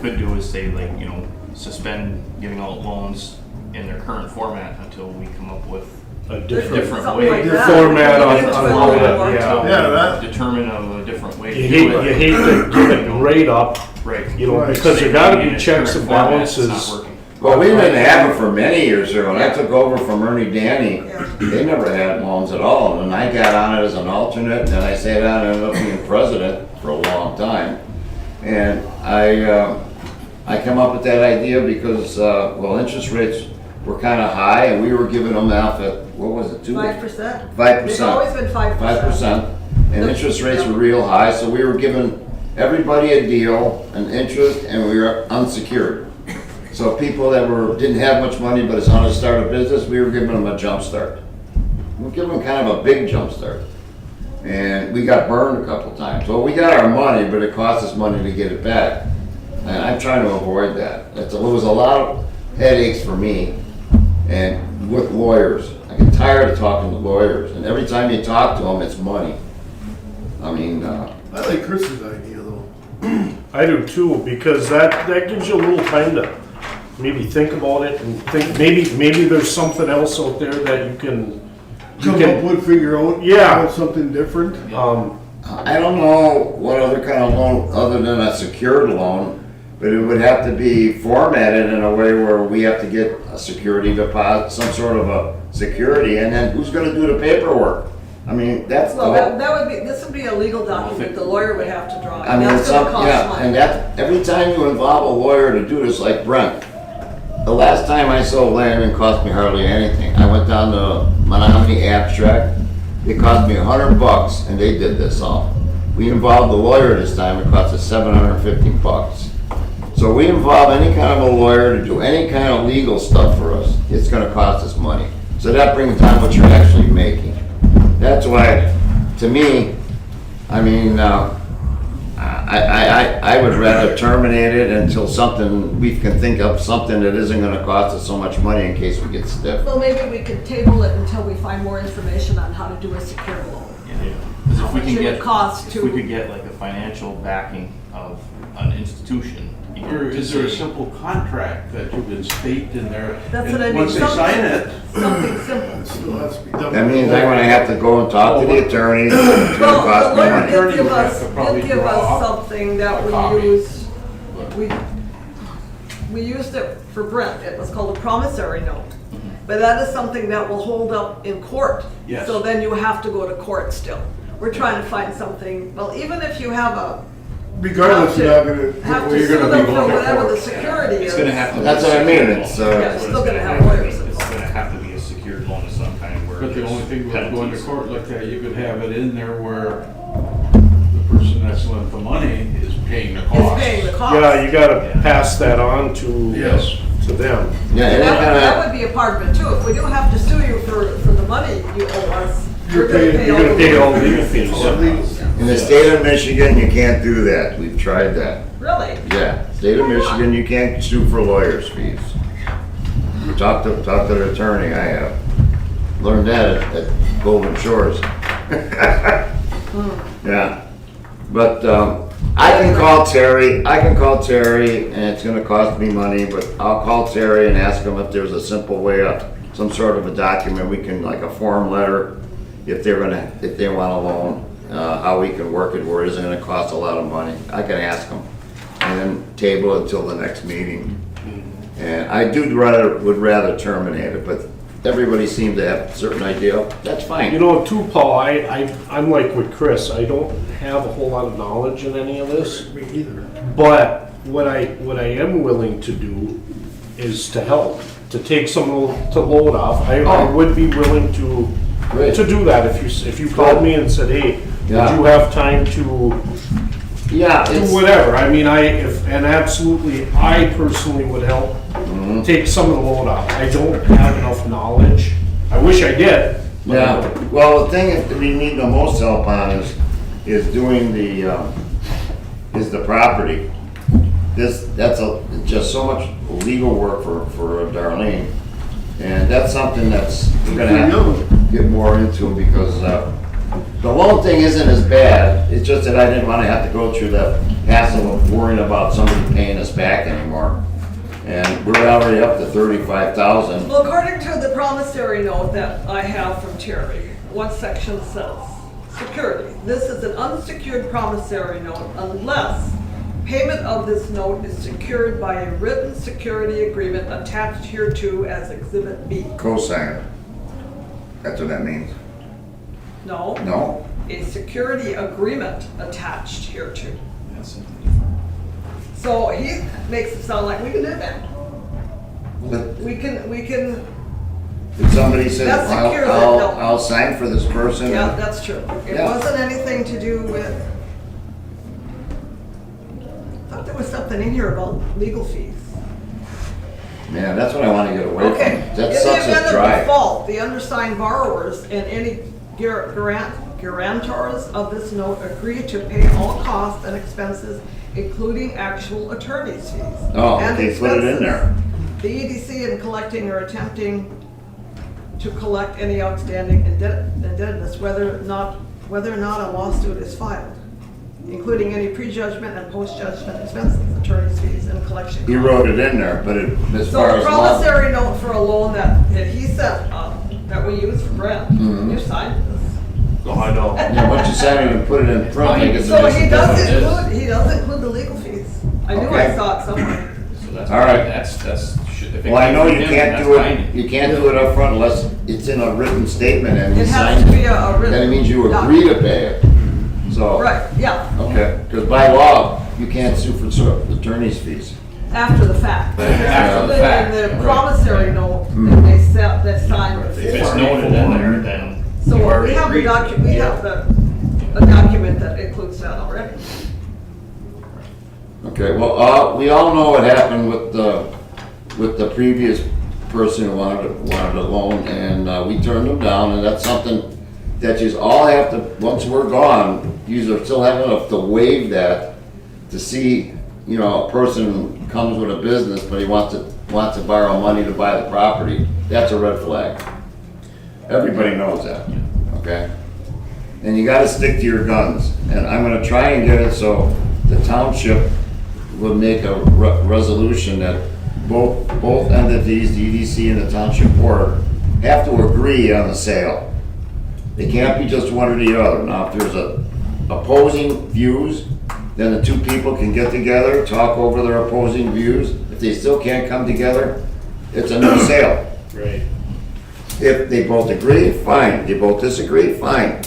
could do is say like, you know, suspend giving out loans in their current format until we come up with A different Something way. like The that. format on Into how it a that- little more. yeah. Yeah, that- Determine a different way to You do hate, it. you hate to give it right up, Right. you know, Right. because there gotta In be its checks current and format, it's not balances. working. Well, we didn't have it for many years there. When I took over from Ernie Danny, Yeah. they never had loans at all. And I got on it as an alternate, and I sat on and ended up being president for a long time. And I came up with that idea because, well, interest rates were kind of high, and we were giving them out at, what was it, 5%? 5%. It's always been 5%. 5%, and interest rates were real high, so we were giving everybody a deal, an interest, and we were unsecured. So people that didn't have much money but is on to start a business, we were giving them a jump start. We were giving them kind of a big jump start. And we got burned a couple times. Well, we got our money, but it cost us money to get it back. And I'm trying to avoid that. It was a lot of headaches for me and with lawyers. I get tired of talking to lawyers, and every time you talk to them, it's money. I mean, I like Chris's idea though. I do too, because that gives you a little time to maybe think about it and think, maybe there's something else out there that you can, Come up with, figure out. Yeah. Something different. I don't know what other kind of loan, other than a secured loan, but it would have to be formatted in a way where we have to get a security deposit, some sort of a security, and then who's gonna do the paperwork? I mean, that's the Well, whole. this would be a legal document the lawyer would have to draw. I mean, That's it's gonna up, cost yeah, money. and that, every time you involve a lawyer to do this, like Brent, the last time I sold land, it cost me hardly anything. I went down to Menominee Abstract, it cost me $100, and they did this all. We involved the lawyer this time, it cost us $750. So we involve any kind of a lawyer to do any kind of legal stuff for us, it's gonna cost us money. So that brings down what you're actually making. That's why, to me, I mean, I would rather terminate it until we can think of something that isn't gonna cost us so much money in case we get stiff. Well, maybe we could table it until we find more information on how to do a secure loan. Yeah. 'Cause How if we much can it would get, cost if to- we could get like a financial backing of an institution. you know, Or to is there a say- simple contract that you can state in there? That's what and I mean. Once they sign it, Something simple. It still has to be done. That means I'm gonna have to go and talk to the attorney, it's gonna Well, cost the me lawyer money. did give would have us, to probably did give draw us up something that a we copy. used, we used it for Brent, it was called a promissory note. But that is something that will hold up in court. Yes. So then you have to go to court still. We're trying to find something, well, even if you have Regardless, you're not have gonna. to you're sue gonna them be for going to whatever the court. security is. It's gonna have to. be That's a what I mean, secured it's, loan. Yeah, That's it's what still it's gonna gonna have lawyers It's involved. gonna have to be a secured loan of some kind where. but the there's only thing with going to penalties. court like that, you could have it in there where the person that's lent the money is paying the cost. Is paying the cost. Yeah, you gotta pass that on to, Yes. to them. Yeah, And any that kinda, would be a part of it too. If we don't have to sue you for the money you owe us, You're you're gonna paying- pay You're all gonna the pay all legal the legal fees. fees. in the state of Michigan, you can't do that, we've tried that. Really? Yeah, state of Michigan, you can't sue for lawyers' fees. Talk to the attorney, I have. Learned that at Golden Shores. Yeah, but, I can call Terry, and it's gonna cost me money, but I'll call Terry and ask him if there's a simple way, some sort of a document, we can, like a form letter, if they want a loan, how we can work it where it isn't gonna cost a lot of money. I can ask them, and then table it until the next meeting. And I would rather terminate it, but everybody seemed to have a certain idea, that's fine. You know, too, Paul, I'm like with Chris, I don't have a whole lot of knowledge in any of this. Me either. But what I am willing to do is to help, to take some to load off. I would be willing to Great. do that if you called me and said, hey, would Yeah. you have time to Yeah, do it's, whatever? I mean, and absolutely, I personally would help take some of the load off. I don't have enough knowledge. I wish I did. but I yeah, don't. well, the thing that we need the most help on is doing is the property. That's just so much legal work for Darlene. And that's something we're gonna have to get more into because, the loan thing isn't as bad, it's just that I didn't wanna have to go through the hassle of worrying about somebody paying us back anymore. And we're already up to 35,000. Well, according to the promissory note that I have from Terry, one section says, security. This is an unsecured promissory note unless payment of this note is secured by a written security agreement attached hereto as Exhibit B. Co-signer. That's what that means. No, No? a security agreement attached hereto. That's something different. So he makes it sound like we can do that. But We can, if somebody says, That secures it, no. I'll sign for this person. yeah, that's true. It Yeah. wasn't anything to do with, I thought there was something in here about legal fees. Man, that's what I wanna get away Okay, from. in That sucks the us event of dry. default, the undersigned borrowers and any guarantors of this note agree to pay all costs and expenses, including actual attorney's fees. Oh, and okay, put it in expenses. there. The EDC in collecting or attempting to collect any outstanding indebtedness, whether or not a lawsuit is filed, including any prejudgment and post-judgment expenses, attorney's fees, and collection He costs. wrote it in there, but as So far a as law. promissory note for a loan that he sent, that we used for Brent, you signed this. No, I know. Yeah, once you sign it and put it in front, like it's a So he does different- include the legal fees. I knew I Okay. saw it somewhere. So that's, All right. that's, if it Well, I came know from you him, can't that's do it, fine. you can't do it up front unless it's in a written statement and you It has sign to be it. a written. Then it means you agree to pay it. So. Right, yeah, Okay, because by law, you can't sue for attorney's fees. after the fact. After the fact, In the right. promissory note that they set, that signed If this. it's noted in there, then So you we already have the agreed. document, we have a document that includes that already. Okay, well, we all know what happened with the previous person who wanted a loan, and we turned them down, and that's something that you all have to, once we're gone, you still have enough to waive that, to see, a person comes with a business, but he wants to borrow money to buy the property, that's a red flag. Everybody knows that, okay? And you gotta stick to your guns, and I'm gonna try and get it so the township would make a resolution that both entities, the EDC and the township board, have to agree on the sale. It can't be just one or the other. Now, if there's opposing views, then the two people can get together, talk over their opposing views. If they still can't come together, it's a no sale. Right. If they both agree, fine. They both disagree, fine.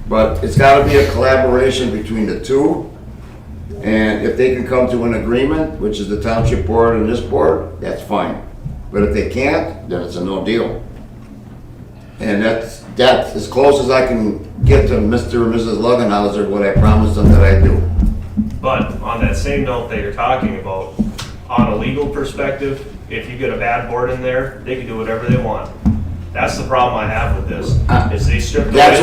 But it's gotta be a collaboration between the two. And if they can come to an agreement, which is the township board and this board, that's fine. But if they can't, then it's a no deal. And that's as close as I can get to Mr. and Mrs. Lugenhauser, what I promised them that I'd do. But on that same note that you're talking about, on a legal perspective, if you get a bad board in there, they can do whatever they want. That's the problem I have with this, is they stripped away. That's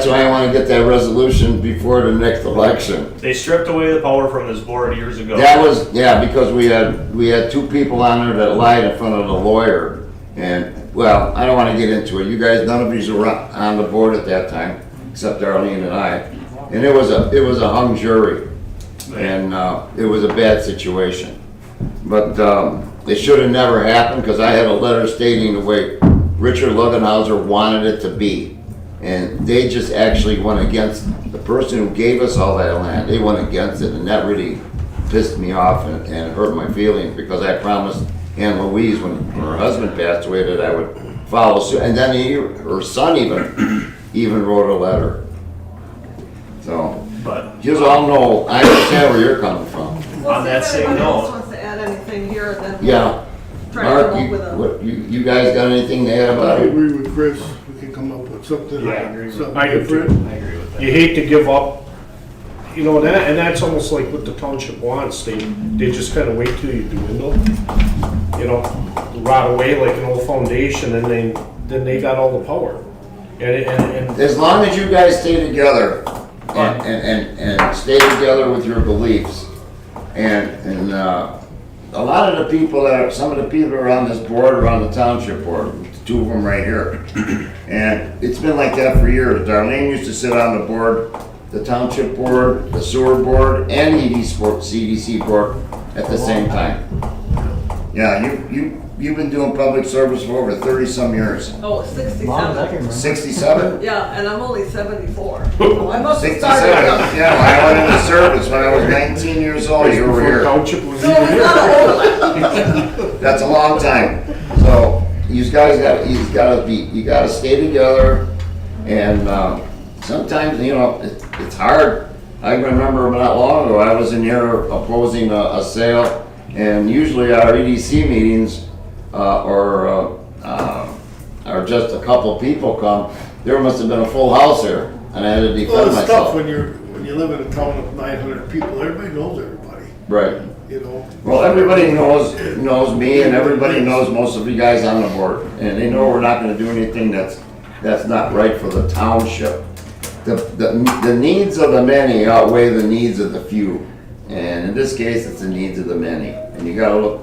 why I wanna get that resolution before the next election. They stripped away the power from this board years ago. That was, because we had two people on there that lied in front of the lawyer. And, well, I don't wanna get into it. You guys, none of you were on the board at that time, except Darlene and I. And it was a hung jury. And, it was a bad situation. But, it should have never happened, because I had a letter stating the way Richard Lugenhauser wanted it to be. And they just actually went against the person who gave us all that land. They went against it, and that really pissed me off and hurt my feelings, because I promised Ann Louise when her husband passed away that I would follow suit. And then her son even wrote a letter. So, But you all know, I understand where you're coming from. We'll On see that if same anybody else note- wants to add anything here, then Yeah. we'll try to Mark, come you, up with a. what, you guys got anything to add I about it? agree with Chris, we can come up with something, Yeah, I agree with- something I do too. different. I agree with that. you hate to give up, you know, and that's almost like what the township wants. They just kind of wait till you dwindle, you know, rot away like an old foundation, and then they got all the power. And As long as you guys stay together and stay together with your beliefs, and a lot of the people some of the people are on this board are on the township board, two of them right here. And it's been like that for years. Darlene used to sit on the board, the township board, the sewer board, and EDC board at the same time. Yeah, you've been doing public service for over 30-some years. Oh, Long as I 67. can remember. 67? Yeah, and I'm only 74. So I must have 67, started young. yeah, when I went into service, when I was 19 years old, you were before here. township was So even it's here. not old. That's a long time. So, you guys you gotta stay together, and, sometimes, you know, it's hard. I remember not long ago, I was in here opposing a sale, and usually our EDC meetings, or just a couple people come, there must have been a full house here, and I had to Well, defend it's tough myself. when you live in a town of 900 people, everybody knows everybody, Right. you know? Well, everybody knows me, and everybody knows most of you guys on the board, and they know we're not gonna do anything that's not right for the township. The needs of the many outweigh the needs of the few, and in this case, it's the needs of the many. And you gotta look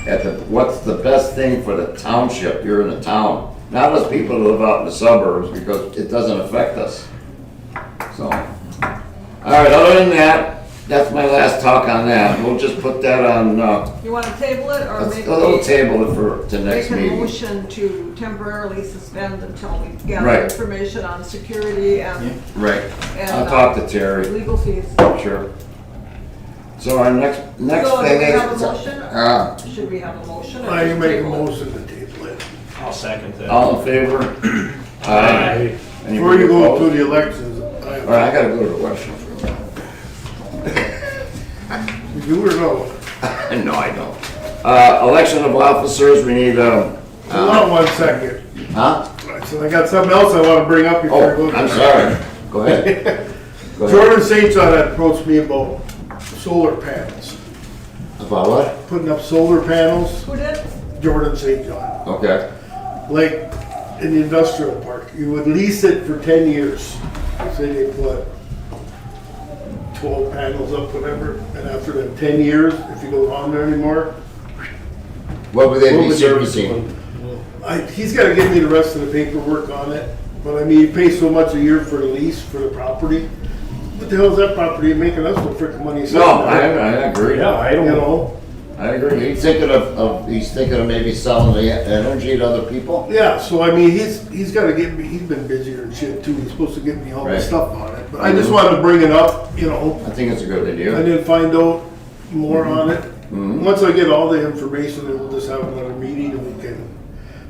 at what's the best thing for the township, you're in the town, not us people who live out in the suburbs, because it doesn't affect us. So, all right, other than that, that's my last talk on that. We'll just put that on, You want to table it, or let's maybe we'll table it to next make a meeting. motion to temporarily suspend until we gather Right. information on security and Right, and, I'll talk to Terry, legal fees. sure. So our next So do thing we is. have a motion? Should we have a motion? or I just make a table it? motion to table it. I'll second that. All in favor? Aye. Before you Anybody go opposed? to the elections, All right, I gotta go to the election for you do or no? a minute. No, I don't. Election of officers, we need, Hold on 1 second. huh? So I got something else I wanna bring up before I go. Oh, to I'm the- sorry. Go ahead. Go ahead. Jordan St. John had approached me about solar panels, About what? putting up solar panels, Who did? Jordan St. John. Okay, Like in the industrial park, you would lease it for 10 years. Say they put 12 panels up, whatever, and after the 10 years, if you don't on there anymore, what would they What be would they be servicing? he's gotta give me the rest of the paperwork on it. But I mean, you pay so much a year for the lease for the property. What the hell is that property making us no freaking money? No, I agree. Yeah, I You don't know. know, I agree. He's thinking of maybe selling the energy to other people? yeah, so I mean, he's gotta get me, he's been busier and shit too. He's supposed to get me all Right. the stuff on it. But I just wanted to bring it up, you know, I think it's a good idea. and then find out more on it. Mhm. Once I get all the information, then we'll just have another meeting and we can,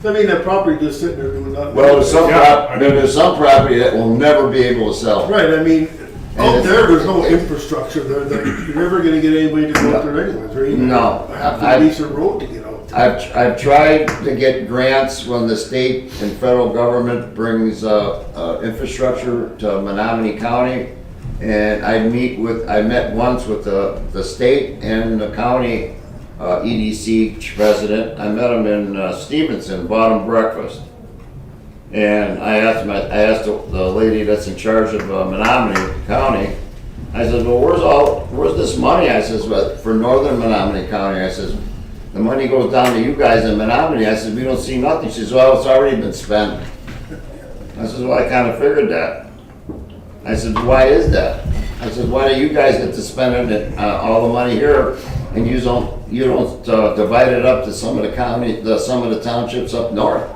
I mean, that property just sitting there doing nothing. Well, there's some, Yeah. there's some property that will never be able to sell. Right, I mean, And out it's- there's no infrastructure there, that you're never gonna get anybody to go out there anyways, or even No. have to I've- lease a road to get out there. I've tried to get grants when the state and federal government brings, infrastructure to Menominee County. And I met once with the state and the county, EDC president. I met him in Stevenson, bought him breakfast. And I asked the lady that's in charge of Menominee County, I said, well, where's this money? I says, well, for northern Menominee County, I says, the money goes down to you guys in Menominee. I said, we don't see nothing. She says, well, it's already been spent. I says, well, I kinda figured that. I said, why is that? I said, why do you guys get to spend it, all the money here and you don't divide it up to some of the townships up north?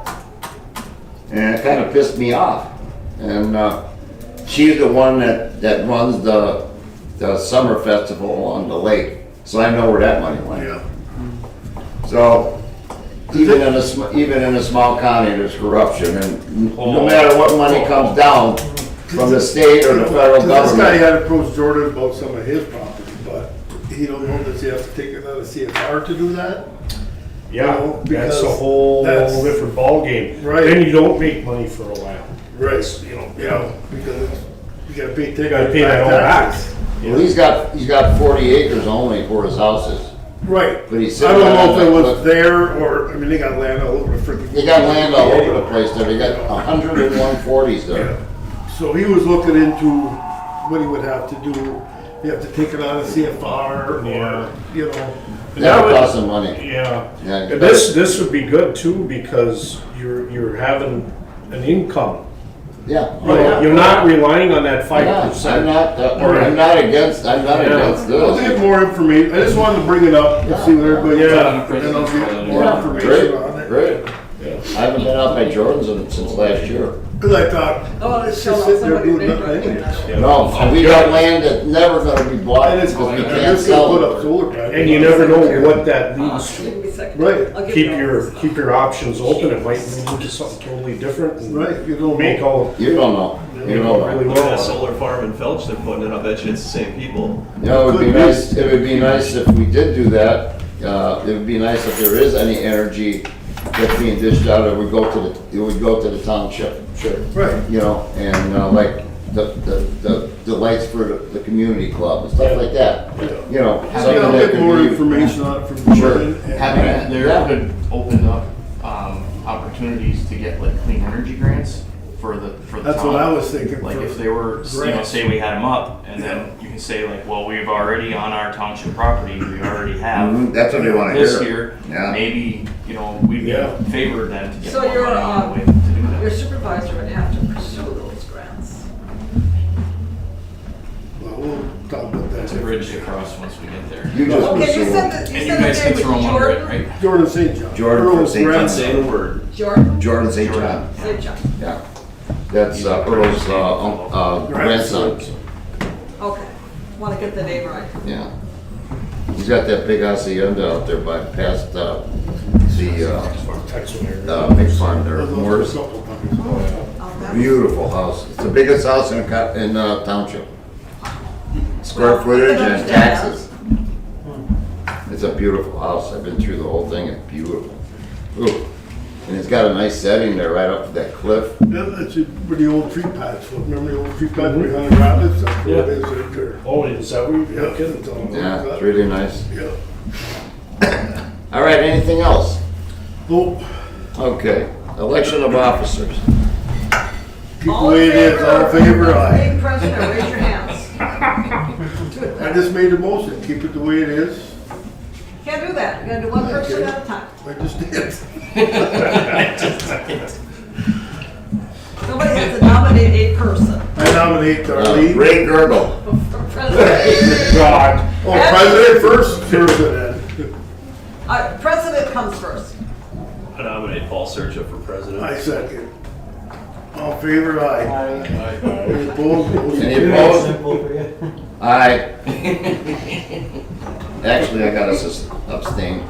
And it kind of pissed me off. And she's the one that runs the summer festival on the lake, so I know where that money went. Yeah. So even in a small county, there's corruption, and no matter what money comes down from the state or the federal This guy government. had approached Jordan about some of his property, but he don't know, does he have to take it out of CFR to do that? Yeah, No, that's a because whole that's- different ballgame. Right. Then you don't make money for a while. Right. It's, you know, Yeah, because you gotta pay, you gotta pay that all back. taxes. Well, he's got 40 acres only for his houses, Right. but he's I sitting don't know on if it that was cliff. there or, I mean, they got land all over the freaking. They got land all over the place there. They got 101 40s there. Yeah. So he was looking into what he would have to do. You have to take it out of CFR Yeah. or, you know. That would cost some money. Yeah. Yeah, And this would be good too, because you're having an income. Yeah. You're not relying on that I'm 5%. not against I'll get this. more information. I just wanted to bring it up and see what everybody Yeah. thought. And then I'll get more Yeah, information on it. Great. I haven't been out by Jordan's since last year. Cause I thought, Oh, it's it's just still sitting there somebody doing big nothing right anyways. Yeah. No, and we got land that's never gonna be bought And it's, because we they're can't just gonna put up sell it. solar panels. And you never know what that leads to. Give me a second. Right. I'll give Keep you keep your options open. It might lead to something totally different. And Right, you don't Make know. all, You don't know. You don't really know. Look at that well. solar farm in Phelps they're putting it, I bet you it's the same people. You know, it would be nice, if we did do that, it would be nice if there is any energy that's being dished out, it would go to the township. Sure. Right. You know, and like the lights for the community club and stuff like that. You know, Yeah, something I'll that get could more be. information on it from Sure. Jordan. and- Having There Yeah. could open up, opportunities to get like clean energy grants for the That's town. what I was thinking. Like for if they were, grants. say we had them up, and then you can say like, well, we've already on our township property, we already have That's what they wanna this hear. year. Yeah. Maybe, we'd be Yeah. favored then to get So more your, money on the way to do Your that. supervisor would have to pursue those grants. Well, we'll talk about that. It's a bridge to cross once we get there. You just Okay, you pursue said it. that, you And you said guys his can name throw was them under it, Jordan? right? Jordan St. John. Jordan Earl's St. John. grandson. Same word. Jordan? Jordan St. John. St. John. Yeah. That's Earl's grandson. Okay. Want to get the name right. Yeah. He's got that big hacienda out there by past the Text me. big farm there. Those are a Morris. couple of times. Oh, that's- Beautiful house. It's the biggest house in township. Square footage and taxes. It's a beautiful house. I've been through the whole thing. It's beautiful. Ooh. And it's got a nice setting there right up to that cliff. Yeah, that's where the old tree pads was. Remember the old tree pads where we hunted rabbits? That's where it is right there. Oh, is that what Yeah, you're kidding? it's all Yeah, like it's that. really nice. Yeah. All right, anything else? Oh, Okay. Election of officers. keep the All way in it is, all in favor, of aye. being president, raise your hands. I just made a motion, keep it the way it is. Can't do that. You gotta do one person at a time. I just did. Somebody has to nominate a person I nominate Darlene. Ray Gergel. for president. God. Oh, president first, president. President comes first. I nominate Paul Sergio for president. I second. All in favor, aye. Any opposed? Motion Any carries. opposed? Simple for you. Aye. Actually, I gotta abstain.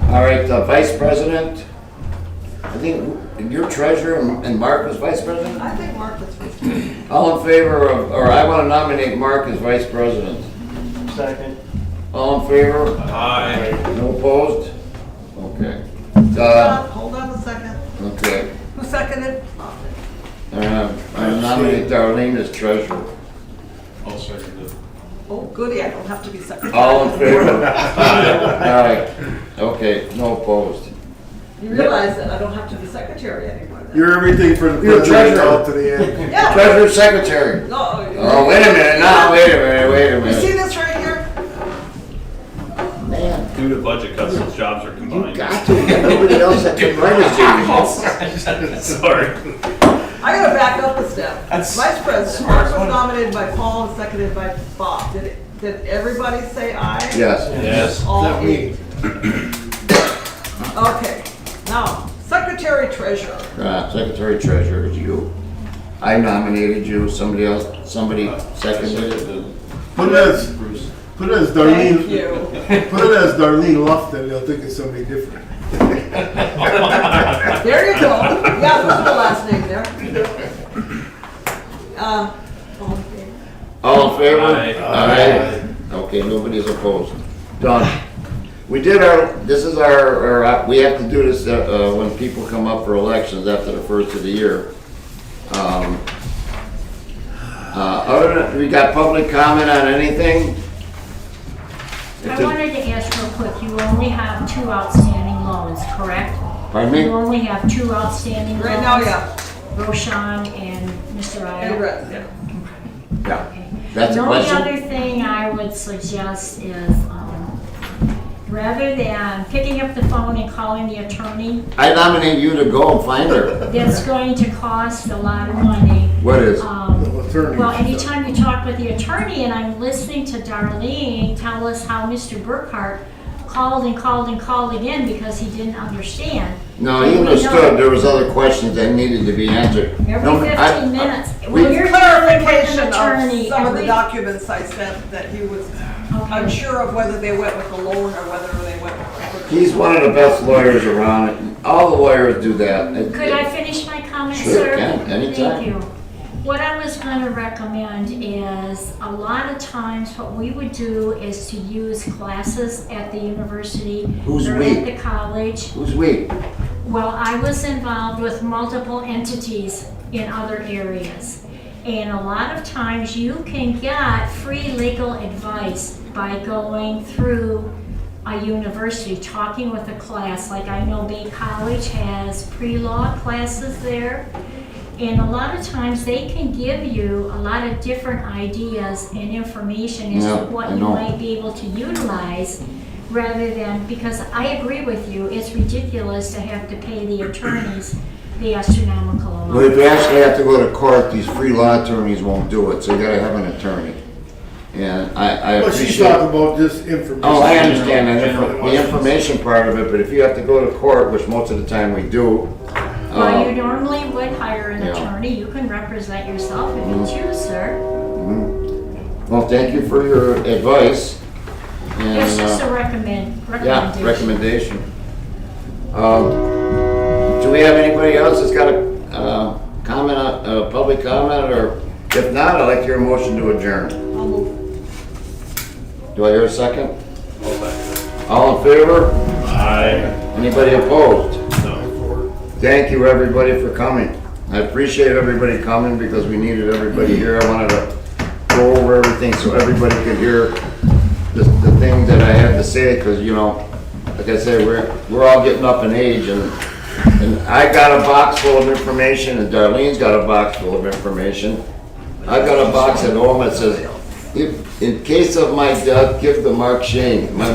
All right, vice president. I think you're treasurer and Mark is vice president? I think Mark is first. All in favor of, or I wanna nominate Mark as vice president. Second. All in favor? Aye. No opposed? Okay. Hold on a second. Okay. Who seconded? I nominate Darlene as treasurer. I'll second it. Oh, goody, I don't have to be secretary. All in favor? Aye. Okay, no opposed. You realize that I don't have to be secretary anymore then? You're everything for the You're president treasurer. out to the end. Yeah. Treasurer secretary. No. Oh, wait a minute, no, wait a You see minute. this right here? Man, Due to budget cuts, those jobs are you combined. got to, you got nobody else that can write it to you. Sorry. I gotta back up a step. That's Vice President, smart, Mark was funny. nominated by Paul and seconded by Bob. Did everybody say aye? Yes. Yes. All That eight. me. Okay, now, Secretary Treasurer. Secretary Treasurer is you. I nominated you, somebody else, somebody seconded it. Put it as Darlene. Thank you. Put it as Darlene Lofton, they'll think it's somebody different. There you go. Yeah, what's the last name there? Okay. All in favor? Aye. Aye. Okay, nobody's opposed. Done. We did this is we have to do this when people come up for elections after the first of the year. Other than, we got public comment on anything? I wanted to ask real quick, you only have 2 outstanding loans, correct? Pardon You me? only have 2 outstanding loans? Right now, yeah. Roshan and Mr. And Ryan? Red, yeah. Yeah. Okay. That's a The only question? other thing I would suggest is, rather than picking up the phone and calling the attorney, I nominate you to go and find her. that's going to cost a lot of money. What is? Attorney. Well, anytime you talk with the attorney, and I'm listening to Darlene tell us how Mr. Burkhart called and called and called again because he didn't understand. No, he understood there was other questions that needed to be answered. Every 15 minutes. we- Well, you're Clarification an of attorney. some of the every- documents I sent that he was Okay. unsure of whether they went with the loan or whether they went with. He's one of the best lawyers around. All the lawyers do that. Could I finish my comment, Sure, sir? can, anytime. Thank you. What I was going to recommend is a lot of times what we would do is to use classes at the university Who's or we? at the college. Who's we? Well, I was involved with multiple entities in other areas. And a lot of times you can get free legal advice by going through a university, talking with a class. Like I know Bay College has pre-law classes there. And a lot of times they can give you a lot of different ideas and information as Yeah, to what I you know. might be able to utilize rather than, because I agree with you, it's ridiculous to have to pay the attorneys the astronomical amount. But if you actually have to go to court, these free law attorneys won't do it, so you gotta have an attorney. And I But she's appreciate. talking about just information. Oh, I understand that, the information part of it, but if you have to go to court, which most of the time we do. Well, you normally would hire an Yeah. attorney, you can represent yourself if you choose, sir. Well, thank you for your advice. And, It's just a yeah, recommendation. recommendation. Do we have anybody else that's got a comment, a public comment, or if not, I'd like to hear a motion to adjourn. I'll move. Do I hear a second? All in favor? Aye. Anybody opposed? No. Thank you, everybody, for coming. I appreciate everybody coming because we needed everybody here. I wanted to go over everything so everybody could hear the thing that I had to say, because, you know, like I said, we're all getting up in age, and I got a box full of information, and Darlene's got a box full of information. I've got a box at home that says, in case of my death, give the Mark Shane. And my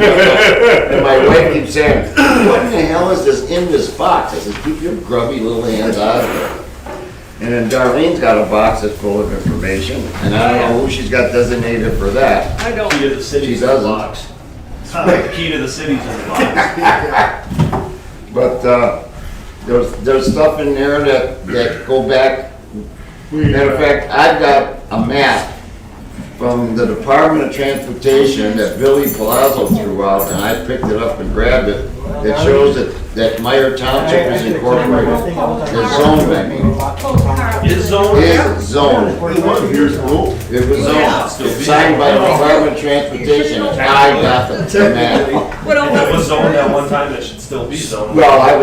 wife keeps saying, what in the hell is this in this box? I said, keep your grubby little hands out of it. And then Darlene's got a box that's full of information, and I don't know who she's got designated for that. I don't. Key to the city's She in the doesn't. box. Key to the city's in the box. But there's stuff in there that go back. Matter of fact, I've got a map from the Department of Transportation that Billy Palazzo threw out, and I picked it up and grabbed it. It shows that Meyer Township is incorporated. It's zoned, I mean. Is zone? It's zoned. It was years ago. It was zoned. It's signed by the Department of Transportation, and I got the map. If it was zoned at one time, it should still be zoned. Well,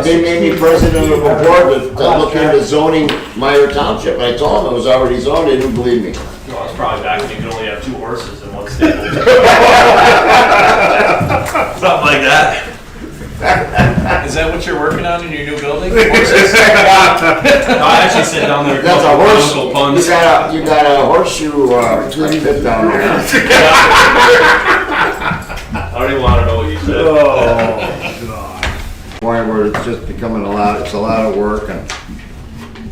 they made me president of a board to look into zoning Meyer Township. I told them it was already zoned, they didn't believe me. Well, it's probably back when you could only have 2 horses in one stable. Something like that. Is that what you're working on in your new building? No, I actually sit down there. That's a horse, Local puns. you got a horseshoe, pit down there. I don't even want to know what you said. Oh, God. Point where it's just becoming it's a lot of work, and